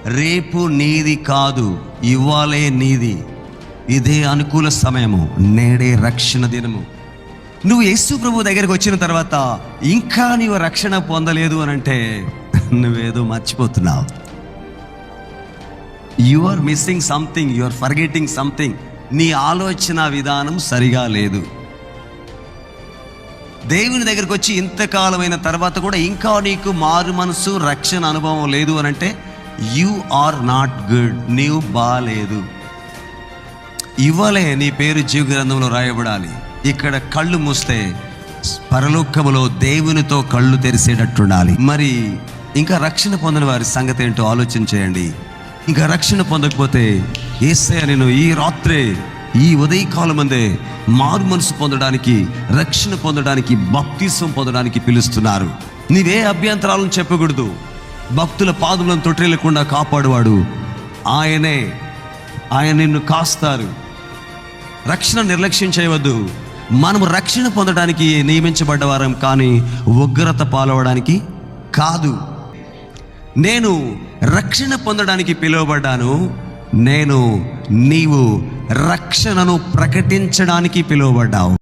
రేపు నీది కాదు, ఇవ్వాలే నీది. ఇదే అనుకూల సమయము, నేడే రక్షణ దినము. నువ్వు యేసు ప్రభు దగ్గరికి వచ్చిన తర్వాత ఇంకా నీవు రక్షణ పొందలేదు అని అంటే నువ్వేదో మర్చిపోతున్నావు. You are missing something, you are forgetting something. నీ ఆలోచన విధానం సరిగా లేదు. దేవుని దగ్గరికి వచ్చి ఇంతకాలమైన తర్వాత కూడా ఇంకా నీకు మారు మనసు, రక్షణ అనుభవం లేదు అని అంటే యు ఆర్ నాట్ గుడ్. నీవు బాలేదు. ఇవ్వలే నీ పేరు జీవ గ్రంథంలో రాయబడాలి. ఇక్కడ కళ్ళు మూస్తే పరలోకములో దేవునితో కళ్ళు తెరిసేటట్టుండాలి. మరి ఇంకా రక్షణ పొందిన వారి సంగతి ఏంటో ఆలోచన చేయండి. ఇంకా రక్షణ పొందకపోతే యేసయ్య నేను ఈ రాత్రే, ఈ ఉదయకాలం అందే మారు మనసు పొందడానికి, రక్షణ పొందడానికి, బాప్తిసం పొందడానికి పిలుస్తున్నారు. నీవే అభ్యంతరాలను చెప్పకూడదు. భక్తుల పాదములను తొట్టిల్లకుండా కాపాడువాడు ఆయనే. ఆయన నిన్ను కాస్తారు. రక్షణ నిర్లక్ష్యం చేయవద్దు. మనము రక్షణ పొందడానికి నియమించబడ్డవారం, కానీ ఉగ్రత పాలవడానికి కాదు. నేను రక్షణ పొందడానికి పిలువబడ్డాను. నీవు రక్షణను ప్రకటించడానికి పిలువబడ్డావు.